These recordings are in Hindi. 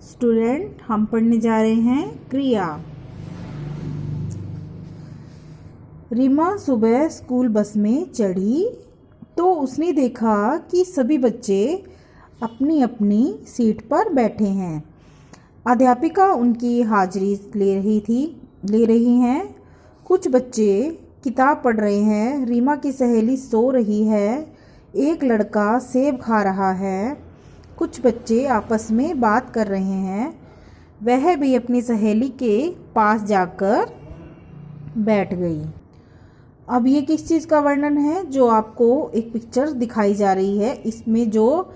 स्टूडेंट, हम पढ़ने जा रहे हैं क्रिया। रीमा सुबह स्कूल बस में चढ़ी तो उसने देखा कि सभी बच्चे अपनी अपनी सीट पर बैठे हैं। अध्यापिका उनकी हाजिरी ले रही हैं। कुछ बच्चे किताब पढ़ रहे हैं। रीमा की सहेली सो रही है। एक लड़का सेब खा रहा है। कुछ बच्चे आपस में बात कर रहे हैं। वह भी अपनी सहेली के पास जाकर बैठ गई। अब ये किस चीज़ का वर्णन है? जो आपको एक पिक्चर दिखाई जा रही है, इसमें जो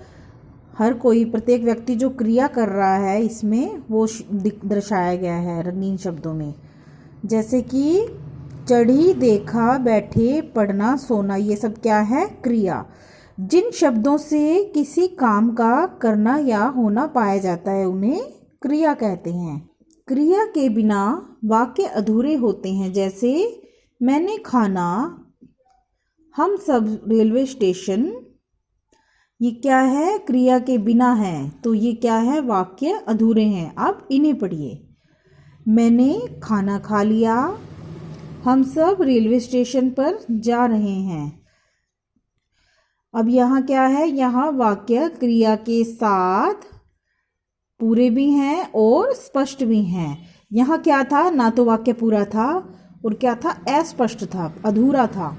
हर कोई प्रत्येक व्यक्ति जो क्रिया कर रहा है इसमें वो दर्शाया गया है रंगीन शब्दों में। जैसे कि चढ़ी, देखा, बैठे, पढ़ना, सोना, ये सब क्या है? क्रिया। जिन शब्दों से किसी काम का करना या होना पाया जाता है उन्हें क्रिया कहते हैं। क्रिया के बिना वाक्य अधूरे होते हैं। जैसे मैंने खाना, हम सब रेलवे स्टेशन। ये क्या है? क्रिया के बिना है, तो ये क्या है? वाक्य अधूरे हैं। अब इन्हें पढ़िए। मैंने खाना खा लिया, हम सब रेलवे स्टेशन पर जा रहे हैं। अब यहाँ क्या है? यहाँ वाक्य क्रिया के साथ पूरे भी हैं और स्पष्ट भी हैं। यहाँ क्या था? ना तो वाक्य पूरा था और क्या था? अस्पष्ट था, अधूरा था।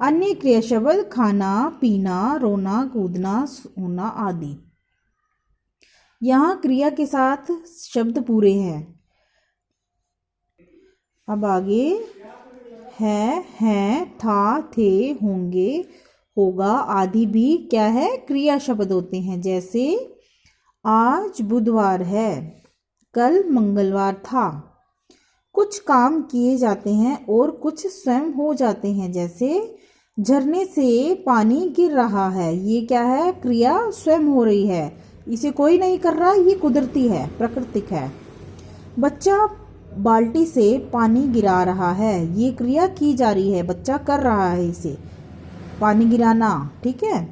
अन्य क्रिया शब्द खाना, पीना, रोना, कूदना, सोना आदि। यहाँ क्रिया के साथ शब्द पूरे हैं। अब आगे है, था, थे, होंगे, होगा आदि भी क्या है? क्रिया शब्द होते हैं। जैसे आज बुधवार है, कल मंगलवार था। कुछ काम किए जाते हैं और कुछ स्वयं हो जाते हैं। जैसे झरने से पानी गिर रहा है, ये क्या है? क्रिया स्वयं हो रही है, इसे कोई नहीं कर रहा, ये कुदरती है, प्राकृतिक है। बच्चा बाल्टी से पानी गिरा रहा है, ये क्रिया की जा रही है, बच्चा कर रहा है इसे, पानी गिराना। ठीक है।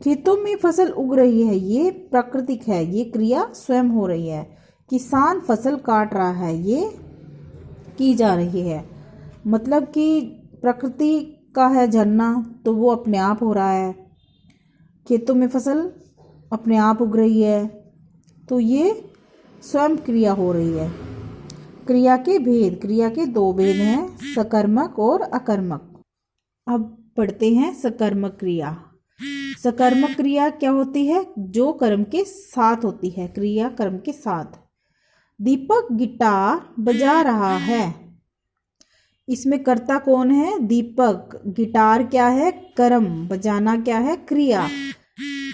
खेतों में फसल उग रही है, ये प्राकृतिक है, ये क्रिया स्वयं हो रही है। किसान फसल काट रहा है, ये की जा रही है। मतलब कि प्रकृति का है झरना, तो वो अपने आप हो रहा है। खेतों में फसल अपने आप उग रही है, तो ये स्वयं क्रिया हो रही है। क्रिया के भेद, क्रिया के दो भेद हैं, सकर्मक और अकर्मक। अब पढ़ते हैं सकर्मक क्रिया। सकर्मक क्रिया क्या होती है? जो कर्म के साथ होती है, क्रिया कर्म के साथ। दीपक गिटार बजा रहा है, इसमें कर्ता कौन है? दीपक। गिटार क्या है? कर्म। बजाना क्या है? क्रिया।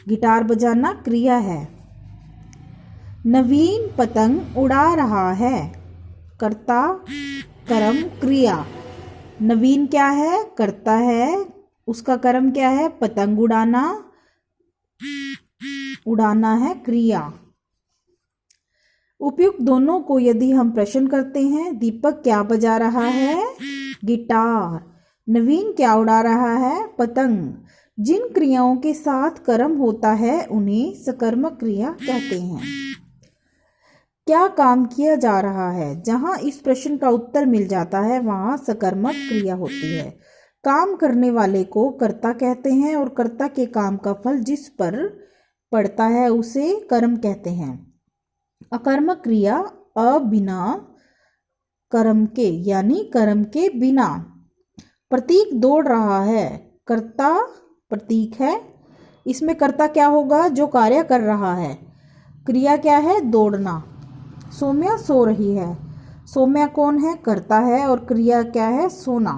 गिटार बजाना क्रिया है। नवीन पतंग उड़ा रहा है, कर्ता, कर्म, क्रिया। नवीन क्या है? कर्ता है, उसका कर्म क्या है? पतंग उड़ाना, उड़ाना है क्रिया। उपयुक्त दोनों को यदि हम प्रश्न करते हैं, दीपक क्या बजा रहा है? गिटार। नवीन क्या उड़ा रहा है? पतंग। जिन क्रियाओं के साथ कर्म होता है उन्हें सकर्मक क्रिया कहते हैं। क्या काम किया जा रहा है? जहां इस प्रश्न का उत्तर मिल जाता है वहां सकर्मक क्रिया होती है। काम करने वाले को कर्ता कहते हैं और कर्ता के काम का फल जिस पर पड़ता है उसे कर्म कहते हैं। अकर्मक क्रिया बिना कर्म के, यानी कर्म के बिना। प्रतीक दौड़ रहा है, कर्ता प्रतीक है, इसमें कर्ता क्या होगा? जो कार्य कर रहा है। क्रिया क्या है? दौड़ना। सौम्या सो रही है, सौम्या कौन है? कर्ता है और क्रिया क्या है? सोना।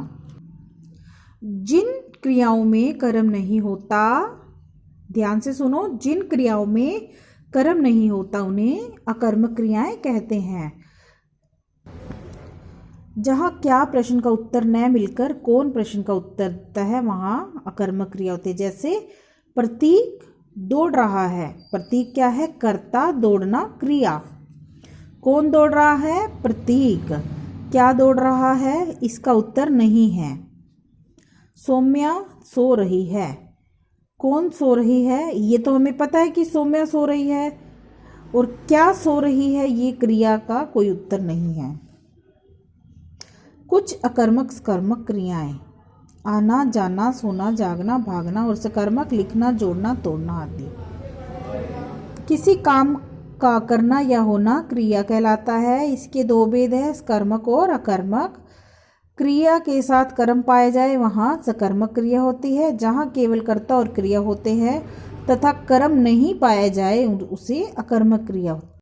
जिन क्रियाओं में कर्म नहीं होता, ध्यान से सुनो, जिन क्रियाओं में कर्म नहीं होता उन्हें अकर्मक क्रियाएं कहते हैं। जहाँ क्या प्रश्न का उत्तर न मिलकर कौन प्रश्न का उत्तर देता है वहाँ अकर्मक क्रिया होती है। जैसे प्रतीक दौड़ रहा है, प्रतीक क्या है? कर्ता, दौड़ना क्रिया। कौन दौड़ रहा है? प्रतीक। क्या दौड़ रहा है? इसका उत्तर नहीं है। सौम्या सो रही है, कौन सो रही है? ये तो हमें पता है कि सौम्या सो रही है, और क्या सो रही है ये क्रिया का कोई उत्तर नहीं है। कुछ अकर्मक सकर्मक क्रियाएं, आना जाना, सोना जागना, भागना, और सकर्मक लिखना, जोड़ना, तोड़ना आदि। किसी काम का करना या होना क्रिया कहलाता है। इसके दो भेद है, सकर्मक और अकर्मक। क्रिया के साथ कर्म पाए जाए वहाँ सकर्मक क्रिया होती है। जहाँ केवल कर्ता और क्रिया होते हैं तथा कर्म नहीं पाया जाए उसे अकर्मक क्रिया होती है।